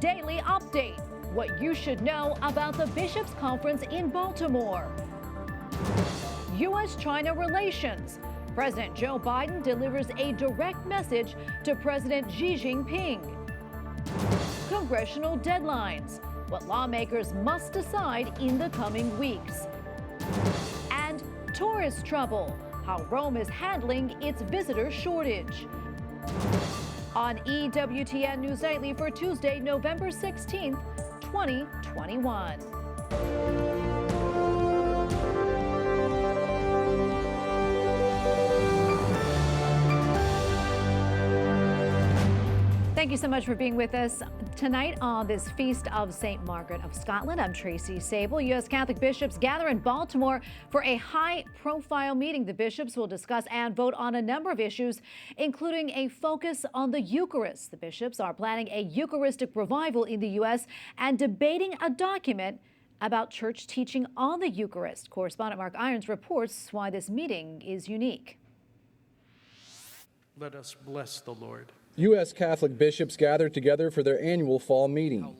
Daily Update, what you should know about the Bishops' Conference in Baltimore. U.S.-China relations. President Joe Biden delivers a direct message to President Xi Jinping. Congressional deadlines, what lawmakers must decide in the coming weeks. And tourist trouble, how Rome is handling its visitor shortage. On EWTN News Nightly for Tuesday, November 16th, 2021. Thank you so much for being with us tonight on this Feast of St. Margaret of Scotland. I'm Tracy Sable. U.S. Catholic bishops gather in Baltimore for a high-profile meeting. The bishops will discuss and vote on a number of issues, including a focus on the Eucharist. The bishops are planning a Eucharistic revival in the U.S. and debating a document about church teaching on the Eucharist. Correspondent Mark Irons reports why this meeting is unique. Let us bless the Lord. U.S. Catholic bishops gathered together for their annual fall meeting.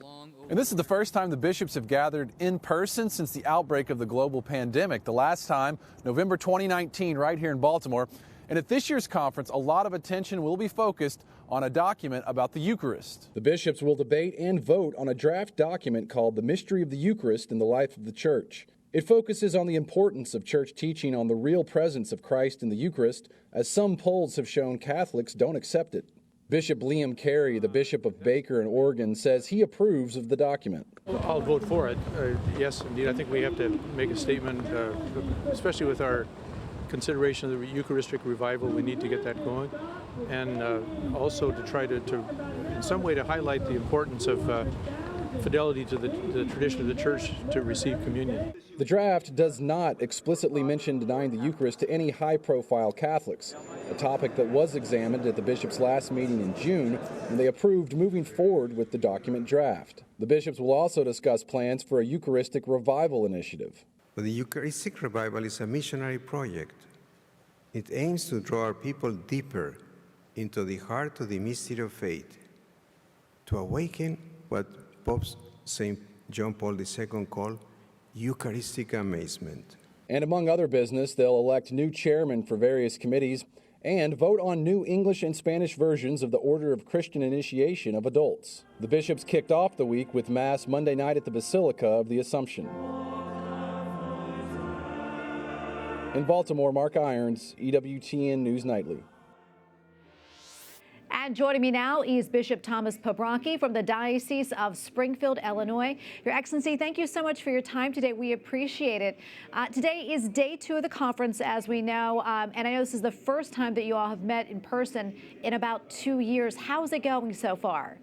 And this is the first time the bishops have gathered in person since the outbreak of the global pandemic. The last time, November 2019, right here in Baltimore. And at this year's conference, a lot of attention will be focused on a document about the Eucharist. The bishops will debate and vote on a draft document called The Mystery of the Eucharist in the Life of the Church. It focuses on the importance of church teaching on the real presence of Christ in the Eucharist, as some polls have shown Catholics don't accept it. Bishop Liam Carey, the Bishop of Baker in Oregon, says he approves of the document. I'll vote for it. Yes, indeed. I think we have to make a statement, especially with our consideration of the Eucharistic revival. We need to get that going. And also to try to in some way, to highlight the importance of fidelity to the tradition of the Church to receive communion. The draft does not explicitly mention denying the Eucharist to any high-profile Catholics, a topic that was examined at the bishops' last meeting in June, when they approved moving forward with the document draft. The bishops will also discuss plans for a Eucharistic revival initiative. But the Eucharistic revival is a missionary project. It aims to draw our people deeper into the heart of the mystery of faith, to awaken what Pope St. John Paul II called Eucharistic amazement. And among other business, they'll elect new chairmen for various committees and vote on new English and Spanish versions of the Order of Christian Initiation of Adults. The bishops kicked off the week with Mass Monday night at the Basilica of the Assumption. In Baltimore, Mark Irons, EWTN News Nightly. And joining me now is Bishop Thomas Paprocki from the Diocese of Springfield, Illinois. Your Excellency, thank you so much for your time today. We appreciate it. Today is day 2 of the conference, as we know, and I know this is the first time that you all have met in person in about 2 years. How is it going so far?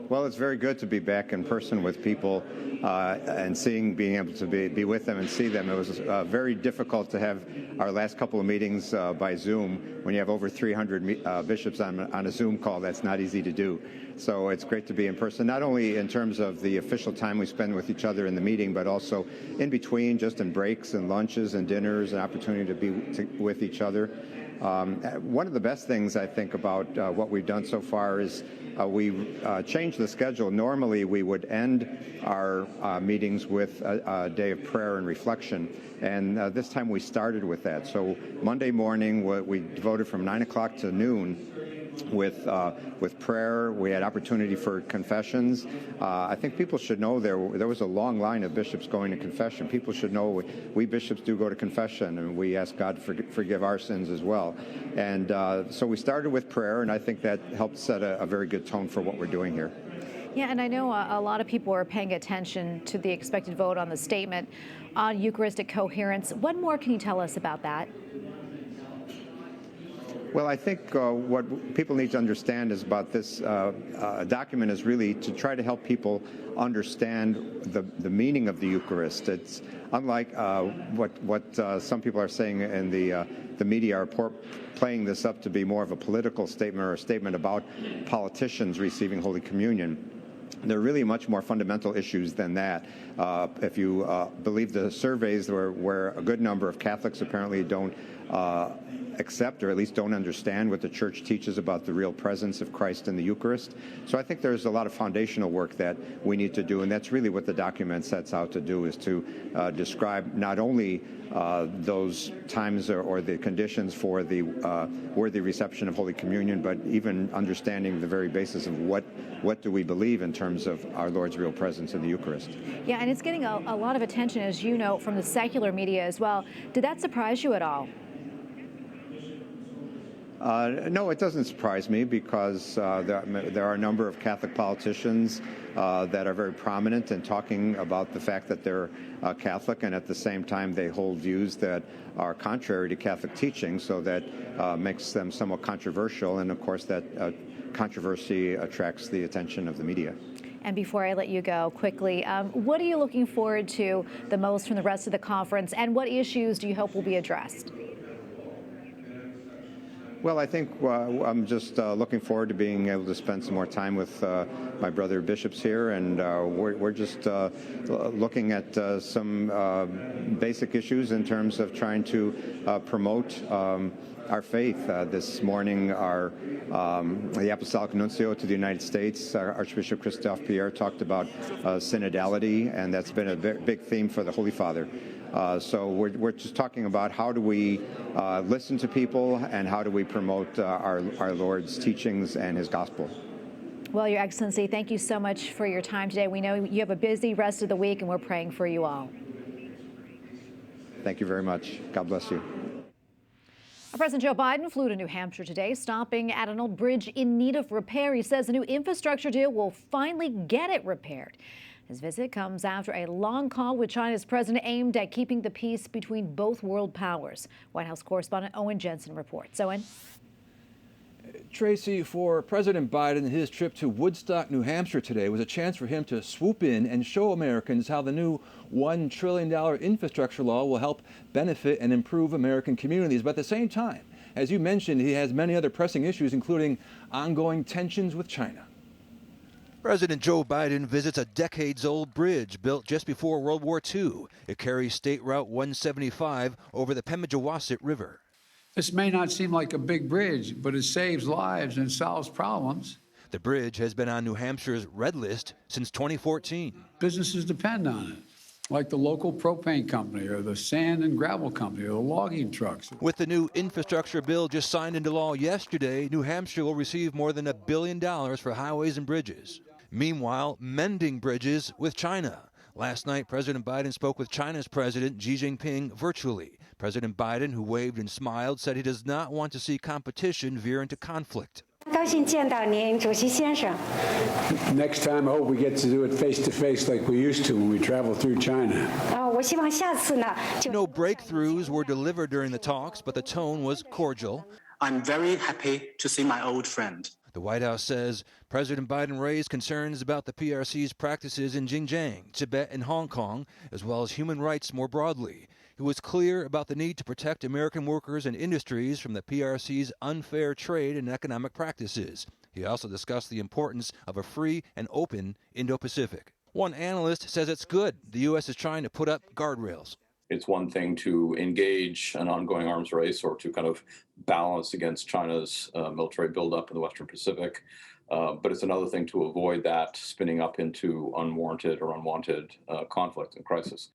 Well, it's very good to be back in person with people and being able to be with them and see them. It was very difficult to have our last couple of meetings by Zoom. When you have over 300 bishops on a Zoom call, that's not easy to do. So it's great to be in person, not only in terms of the official time we spend with each other in the meeting, but also in between, just in breaks and lunches and dinners, an opportunity to be with each other. One of the best things I think about what we've done so far is we changed the schedule. Normally we would end our meetings with a day of prayer and reflection, and this time we started with that. So Monday morning we devoted from 9 o'clock to noon with prayer. We had opportunity for confessions. I think people should know there was a long line of bishops going to confession. People should know we bishops do go to confession, and we ask God to forgive our sins as well. And so we started with prayer, and I think that helped set a very good tone for what we're doing here. Yeah, and I know a lot of people are paying attention to the expected vote on the statement on Eucharistic coherence. What more can you tell us about that? Well, I think what people need to understand is about this document is really to try to help people understand the meaning of the Eucharist. It's unlike what some people are saying in the media are playing this up to be more of a political statement or a statement about politicians receiving Holy Communion. There are really much more fundamental issues than that. If you believe the surveys where a good number of Catholics apparently don't accept or at least don't understand what the Church teaches about the real presence of Christ in the Eucharist. So I think there's a lot of foundational work that we need to do, and that's really what the document sets out to do, is to describe not only those times or the conditions for the worthy reception of Holy Communion, but even understanding the very basis of what do we believe in terms of our Lord's real presence in the Eucharist. Yeah, and it's getting a lot of attention, as you know, from the secular media as well. Did that surprise you at all? No, it doesn't surprise me, because there are a number of Catholic politicians that are very prominent in talking about the fact that they're Catholic, and at the same time they hold views that are contrary to Catholic teaching, so that makes them somewhat controversial, and of course that controversy attracts the attention of the media. And before I let you go, quickly, what are you looking forward to the most from the rest of the conference, and what issues do you hope will be addressed? Well, I think I'm just looking forward to being able to spend some more time with my brother bishops here, and we're just looking at some basic issues in terms of trying to promote our faith. This morning, the Apostolic Nuncio to the United States, Archbishop Christophe Pierre, talked about synodality, and that's been a big theme for the Holy Father. So we're just talking about how do we listen to people, and how do we promote our Lord's teachings and His gospel. Well, Your Excellency, thank you so much for your time today. We know you have a busy rest of the week, and we're praying for you all. Thank you very much. God bless you. President Joe Biden flew to New Hampshire today, stopping at an old bridge in need of repair. He says the new infrastructure deal will finally get it repaired. His visit comes after a long call with China's president aimed at keeping the peace between both world powers. White House correspondent Owen Jensen reports. Owen? Tracy, for President Biden, his trip to Woodstock, New Hampshire today was a chance for him to swoop in and show Americans how the new $1 trillion infrastructure law will help benefit and improve American communities. But at the same time, as you mentioned, he has many other pressing issues, including ongoing tensions with China. President Joe Biden visits a decades-old bridge built just before World War II. It carries State Route 175 over the Pemigewasset River. This may not seem like a big bridge, but it saves lives and solves problems. The bridge has been on New Hampshire's red list since 2014. Businesses depend on it, like the local propane company or the sand and gravel company or the logging trucks. With the new infrastructure bill just signed into law yesterday, New Hampshire will receive more than $1 billion for highways and bridges. Meanwhile, mending bridges with China. Last night, President Biden spoke with China's President Xi Jinping virtually. President Biden, who waved and smiled, said he does not want to see competition veer into conflict. Next time, I hope we get to do it face-to-face like we used to when we travel through China. No breakthroughs were delivered during the talks, but the tone was cordial. I'm very happy to see my old friend. The White House says President Biden raised concerns about the PRC's practices in Xinjiang, Tibet, and Hong Kong, as well as human rights more broadly. He was clear about the need to protect American workers and industries from the PRC's unfair trade and economic practices. He also discussed the importance of a free and open Indo-Pacific. One analyst says it's good the U.S. is trying to put up guardrails. It's one thing to engage an ongoing arms race or to kind of balance against China's military buildup in the Western Pacific, but it's another thing to avoid that spinning up into unwarranted or unwanted conflict and crisis.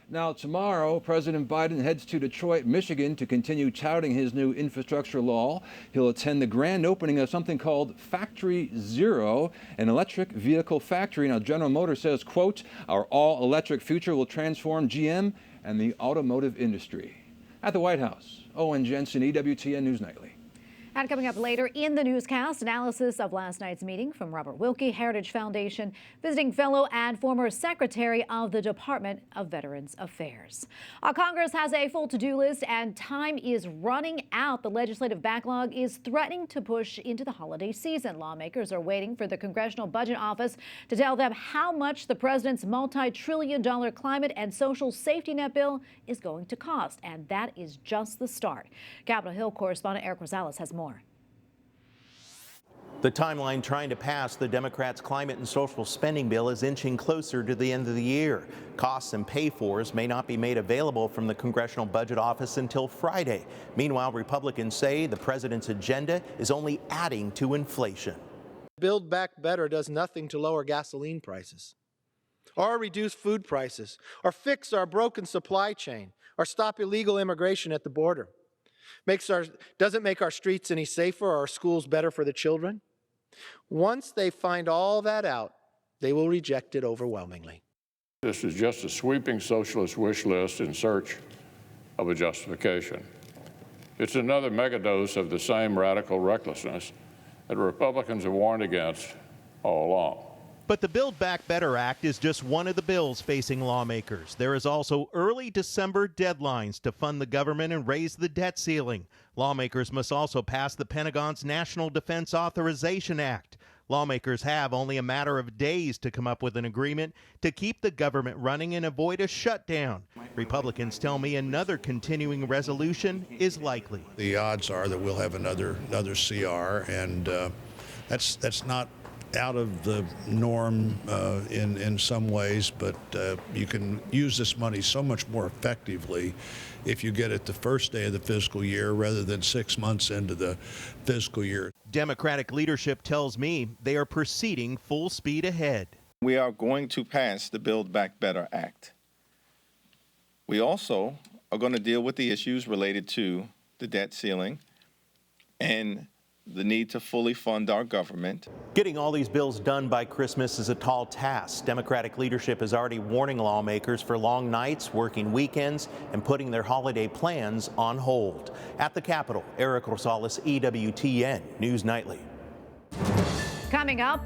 Now, tomorrow, President Biden heads to Detroit, Michigan to continue touting his new infrastructure law. He'll attend the grand opening of something called Factory Zero, an electric vehicle factory. Now, General Motors says, quote, our all-electric future will transform GM and the automotive industry. At the White House, Owen Jensen, EWTN News Nightly. And coming up later in the newscast, analysis of last night's meeting from Robert Wilkie, Heritage Foundation, visiting fellow and former Secretary of the Department of Veterans Affairs. Congress has a full to-do list and time is running out. The legislative backlog is threatening to push into the holiday season. Lawmakers are waiting for the Congressional Budget Office to tell them how much the president's multi-trillion-dollar climate and social safety net bill is going to cost. And that is just the start. Capitol Hill correspondent Eric Rosales has more. The timeline trying to pass the Democrats' climate and social spending bill is inching closer to the end of the year. Costs and pay-fors may not be made available from the Congressional Budget Office until Friday. Meanwhile, Republicans say the president's agenda is only adding to inflation. Build Back Better does nothing to lower gasoline prices, or reduce food prices, or fix our broken supply chain, or stop illegal immigration at the border. Doesn't make our streets any safer or our schools better for the children. Once they find all that out, they will reject it overwhelmingly. This is just a sweeping socialist wish list in search of a justification. It's another megadose of the same radical recklessness that Republicans have warned against all along. But the Build Back Better Act is just one of the bills facing lawmakers. There is also early December deadlines to fund the government and raise the debt ceiling. Lawmakers must also pass the Pentagon's National Defense Authorization Act. Lawmakers have only a matter of days to come up with an agreement to keep the government running and avoid a shutdown. Republicans tell me another continuing resolution is likely. The odds are that we'll have another CR, and that's not out of the norm in some ways, but you can use this money so much more effectively if you get it the first day of the fiscal year rather than 6 months into the fiscal year. Democratic leadership tells me they are proceeding full speed ahead. We are going to pass the Build Back Better Act. We also are going to deal with the issues related to the debt ceiling and the need to fully fund our government. Getting all these bills done by Christmas is a tall task. Democratic leadership is already warning lawmakers for long nights, working weekends, and putting their holiday plans on hold. At the Capitol, Eric Rosales, EWTN News Nightly. Coming up,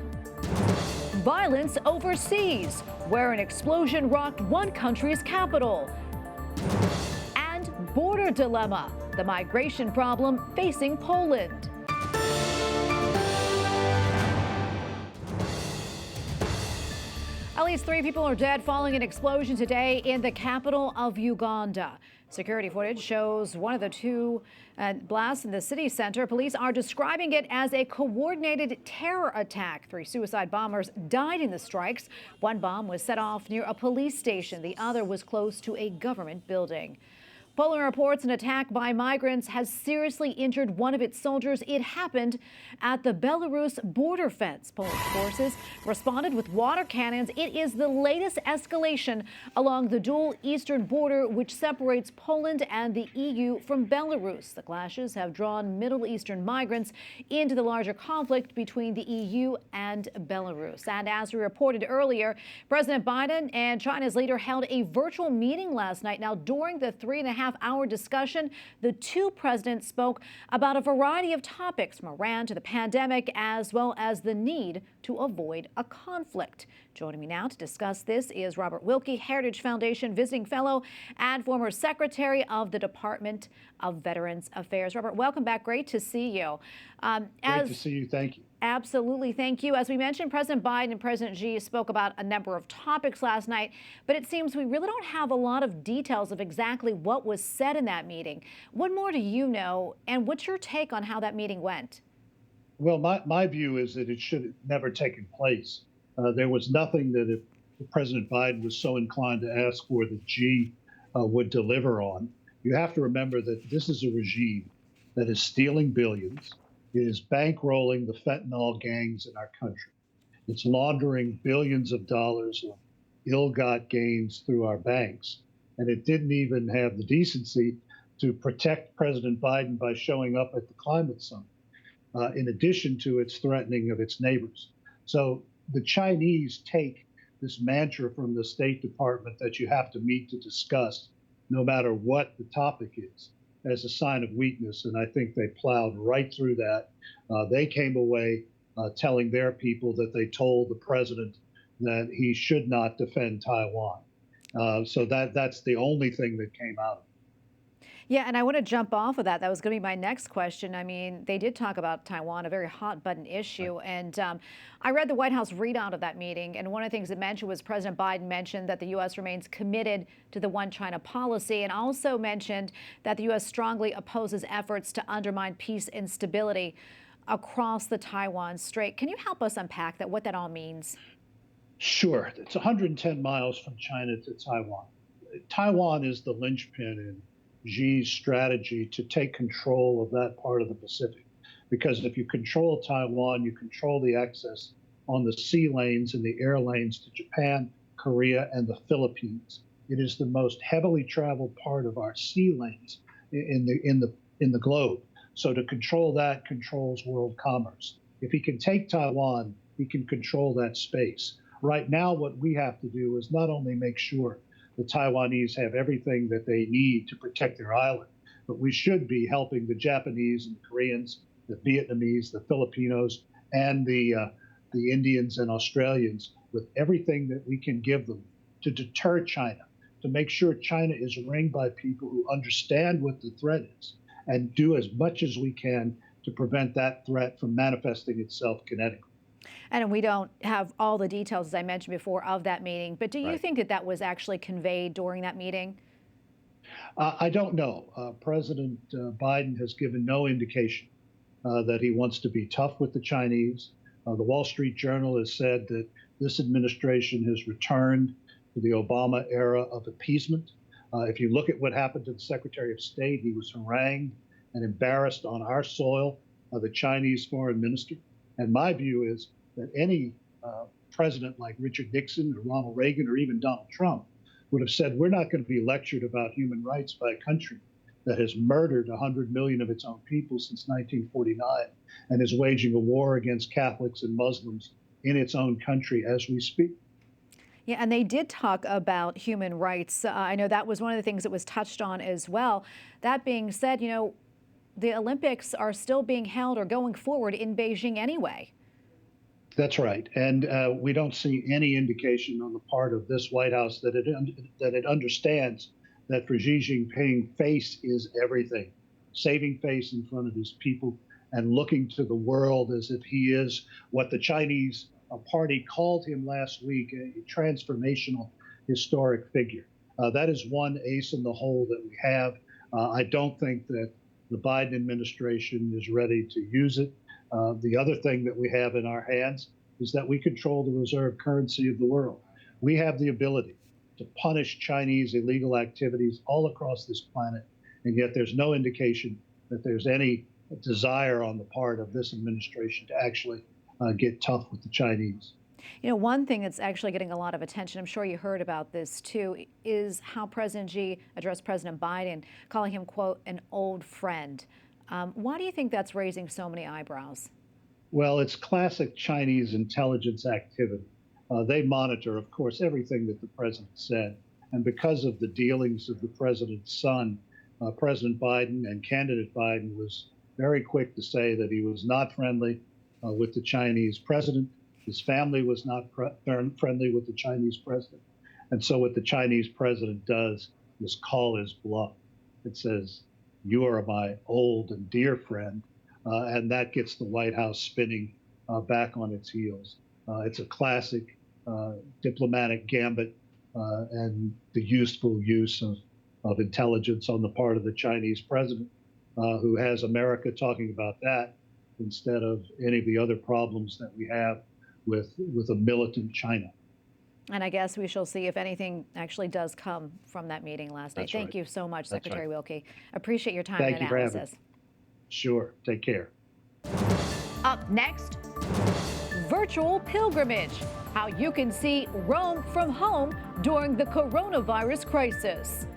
violence overseas, where an explosion rocked one country's capital. And border dilemma, the migration problem facing Poland. At least 3 people are dead following an explosion today in the capital of Uganda. Security footage shows one of the 2 blasts in the city center. Police are describing it as a coordinated terror attack. 3 suicide bombers died in the strikes. One bomb was set off near a police station. The other was close to a government building. Poland reports an attack by migrants has seriously injured one of its soldiers. It happened at the Belarus border fence. Polish forces responded with water cannons. It is the latest escalation along the dual eastern border, which separates Poland and the EU from Belarus. The clashes have drawn Middle Eastern migrants into the larger conflict between the EU and Belarus. And as we reported earlier, President Biden and China's leader held a virtual meeting last night. Now, during the 3.5-hour discussion, the 2 presidents spoke about a variety of topics, from Iran to the pandemic, as well as the need to avoid a conflict. Joining me now to discuss this is Robert Wilkie, Heritage Foundation visiting fellow and former secretary of the Department of Veterans Affairs. Robert, welcome back. Great to see you. Great to see you. Thank you. Absolutely. Thank you. As we mentioned, President Biden and President Xi spoke about a number of topics last night, but it seems we really don't have a lot of details of exactly what was said in that meeting. What more do you know, and what's your take on how that meeting went? Well, my view is that it should have never taken place. There was nothing that if President Biden was so inclined to ask for that Xi would deliver on. You have to remember that this is a regime that is stealing billions. It is bankrolling the fentanyl gangs in our country. It's laundering billions of dollars of ill-got gains through our banks. And it didn't even have the decency to protect President Biden by showing up at the climate summit, in addition to its threatening of its neighbors. So the Chinese take this mantra from the State Department that you have to meet to discuss, no matter what the topic is, as a sign of weakness, and I think they plowed right through that. They came away telling their people that they told the president that he should not defend Taiwan. So that's the only thing that came out of it. Yeah, and I want to jump off of that. That was going to be my next question. I mean, they did talk about Taiwan, a very hot-button issue. And I read the White House readout of that meeting, and one of the things it mentioned was President Biden mentioned that the U.S. remains committed to the one China policy, and also mentioned that the U.S. strongly opposes efforts to undermine peace and stability. across the Taiwan Strait. Can you help us unpack that, what that all means? Sure. It's 110 miles from China to Taiwan. Taiwan is the linchpin in Xi's strategy to take control of that part of the Pacific. Because if you control Taiwan, you control the access on the sea lanes and the air lanes to Japan, Korea, and the Philippines. It is the most heavily traveled part of our sea lanes in the globe. So to control that controls world commerce. If he can take Taiwan, he can control that space. Right now, what we have to do is not only make sure the Taiwanese have everything that they need to protect their island, but we should be helping the Japanese and the Koreans, the Vietnamese, the Filipinos, and the Indians and Australians with everything that we can give them to deter China, to make sure China is ringed by people who understand what the threat is and do as much as we can to prevent that threat from manifesting itself kinetically. And we don't have all the details, as I mentioned before, of that meeting. But do you think that that was actually conveyed during that meeting? I don't know. President Biden has given no indication that he wants to be tough with the Chinese. The Wall Street Journal has said that this administration has returned to the Obama era of appeasement. If you look at what happened to the Secretary of State, he was harangued and embarrassed on our soil by the Chinese foreign minister. And my view is that any president like Richard Nixon or Ronald Reagan or even Donald Trump would have said, we're not going to be lectured about human rights by a country that has murdered 100 million of its own people since 1949 and is waging a war against Catholics and Muslims in its own country as we speak. Yeah, and they did talk about human rights. I know that was one of the things that was touched on as well. That being said, you know, the Olympics are still being held or going forward in Beijing anyway. That's right. And we don't see any indication on the part of this White House that it understands that for Xi Jinping, face is everything. Saving face in front of his people and looking to the world as if he is what the Chinese party called him last week, a transformational historic figure. That is one ace in the hole that we have. I don't think that the Biden administration is ready to use it. The other thing that we have in our hands is that we control the reserve currency of the world. We have the ability to punish Chinese illegal activities all across this planet, and yet there's no indication that there's any desire on the part of this administration to actually get tough with the Chinese. You know, one thing that's actually getting a lot of attention, I'm sure you heard about this too, is how President Xi addressed President Biden, calling him, quote, an old friend. Why do you think that's raising so many eyebrows? Well, it's classic Chinese intelligence activity. They monitor, of course, everything that the president said. And because of the dealings of the president's son, President Biden and candidate Biden was very quick to say that he was not friendly with the Chinese president. His family was not friendly with the Chinese president. And so what the Chinese president does is call his bluff. It says, you are my old and dear friend. And that gets the White House spinning back on its heels. It's a classic diplomatic gambit and the useful use of intelligence on the part of the Chinese president, who has America talking about that instead of any of the other problems that we have with a militant China. And I guess we shall see if anything actually does come from that meeting last night. Thank you so much, Secretary Wilkie. Appreciate your time and analysis. Sure. Take care. Up next, virtual pilgrimage. How you can see Rome from home during the coronavirus crisis.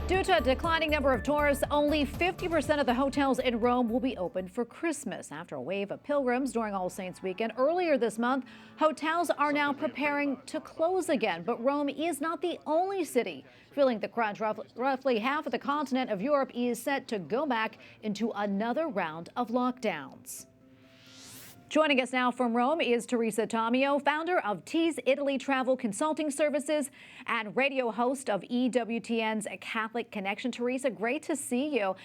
Due to a declining number of tourists, only 50% of the hotels in Rome will be open for Christmas. After a wave of pilgrims during All Saints weekend earlier this month, hotels are now preparing to close again. But Rome is not the only city feeling the crunch. Roughly half of the continent of Europe is set to go back into another round of lockdowns. Joining us now from Rome is Teresa Tomeo, founder of T's Italy Travel Consulting Services and radio host of EWTN's Catholic Connection. Teresa, great to see you.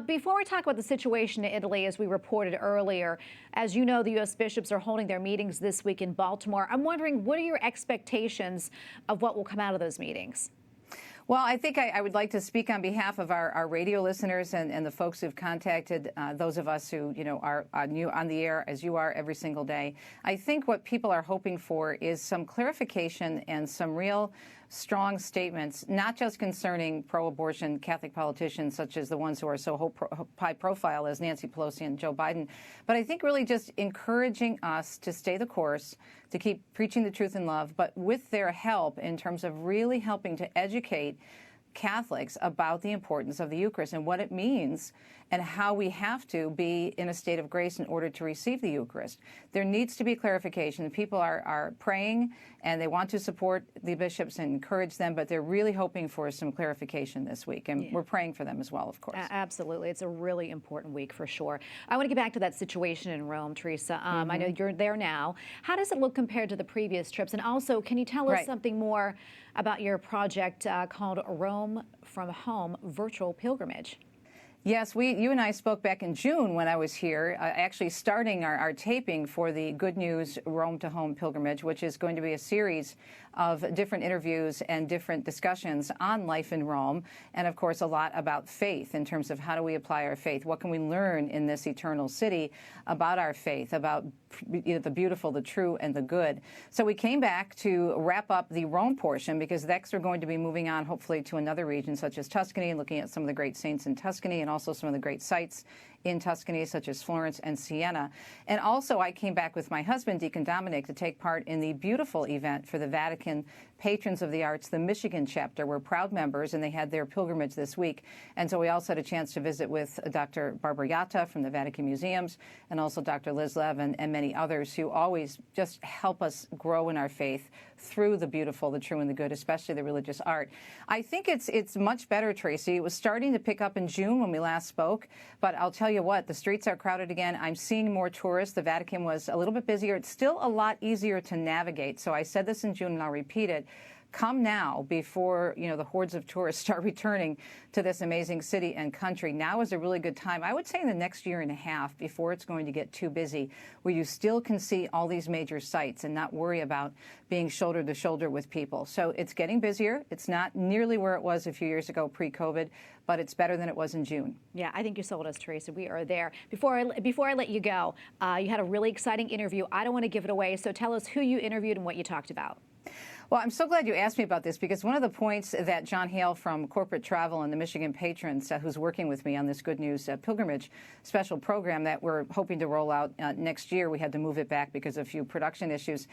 Before we talk about the situation in Italy, as we reported earlier, as you know, the U.S. bishops are holding their meetings this week in Baltimore. I'm wondering, what are your expectations of what will come out of those meetings? Well, I think I would like to speak on behalf of our radio listeners and the folks who've contacted those of us who, are on the air as you are every single day. I think what people are hoping for is some clarification and some real strong statements, not just concerning pro-abortion Catholic politicians such as the ones who are so high profile as Nancy Pelosi and Joe Biden, but I think really just encouraging us to stay the course, to keep preaching the truth in love, but with their help in terms of really helping to educate Catholics about the importance of the Eucharist and what it means and how we have to be in a state of grace in order to receive the Eucharist. There needs to be clarification. People are praying and they want to support the bishops and encourage them, but they're really hoping for some clarification this week, and we're praying for them as well, of course. Absolutely. It's a really important week for sure. I want to get back to that situation in Rome, Teresa. I know you're there now. How does it look compared to the previous trips? And also, can you tell us something more about your project called Rome from Home Virtual Pilgrimage? Yes, you and I spoke back in June when I was here, actually starting our taping for the Good News Rome to Home Pilgrimage, which is going to be a series of different interviews and different discussions on life in Rome, and of course a lot about faith in terms of how do we apply our faith, what can we learn in this eternal city about our faith, about the beautiful, the true, and the good. So we came back to wrap up the Rome portion because next we're going to be moving on hopefully to another region such as Tuscany and looking at some of the great saints in Tuscany and also some of the great sites in Tuscany, such as Florence and Siena. And also I came back with my husband, Deacon Dominic, to take part in the beautiful event for the Vatican Patrons of the Arts, the Michigan chapter. We're proud members, and they had their pilgrimage this week. And so we also had a chance to visit with Dr. Barbara Yatta from the Vatican Museums, and also Dr. Liz Lev and many others who always just help us grow in our faith through the beautiful, the true, and the good, especially the religious art. I think it's much better, Tracy. It was starting to pick up in June when we last spoke, but I'll tell you what, the streets are crowded again. I'm seeing more tourists. The Vatican was a little bit busier. It's still a lot easier to navigate. So I said this in June, and I'll repeat it. Come now before, the hordes of tourists start returning to this amazing city and country. Now is a really good time. I would say in the next year and a half before it's going to get too busy, where you still can see all these major sites and not worry about being shoulder to shoulder with people. So it's getting busier. It's not nearly where it was a few years ago pre-COVID, but it's better than it was in June. Yeah, I think you sold us, Teresa. We are there. Before I let you go, you had a really exciting interview. I don't want to give it away, so tell us who you interviewed and what you talked about. Well, I'm so glad you asked me about this because one of the points that John Hale from Corporate Travel and the Michigan Patrons, who's working with me on this Good News Pilgrimage special program that we're hoping to roll out next year, we had to move it back because of a few production issues.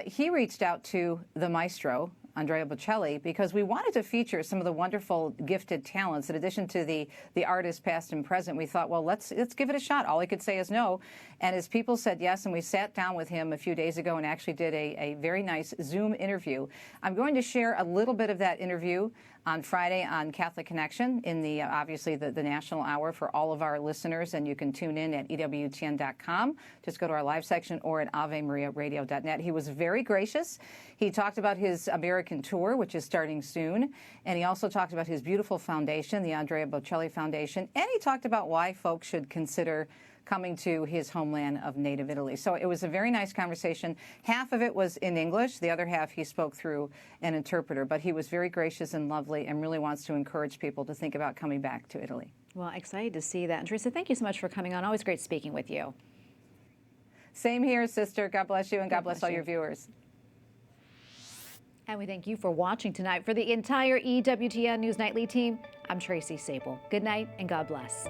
He reached out to the maestro, Andrea Bocelli, because we wanted to feature some of the wonderful gifted talents. In addition to the artists past and present, we thought, well, let's give it a shot. All he could say is no. And his people said yes, and we sat down with him a few days ago and actually did a very nice Zoom interview. I'm going to share a little bit of that interview on Friday on Catholic Connection in the obviously the national hour for all of our listeners, and you can tune in at EWTN.com. Just go to our live section or at AveMariaRadio.net. He was very gracious. He talked about his American tour, which is starting soon, and he also talked about his beautiful foundation, the Andrea Bocelli Foundation, and he talked about why folks should consider coming to his homeland of native Italy. So it was a very nice conversation. Half of it was in English. The other half he spoke through an interpreter. But he was very gracious and lovely and really wants to encourage people to think about coming back to Italy. Well, excited to see that. And Teresa, thank you so much for coming on. Always great speaking with you. Same here, sister. God bless you, and God bless all your viewers. And we thank you for watching tonight. For the entire EWTN News Nightly team, I'm Tracy Sable. Good night and God bless.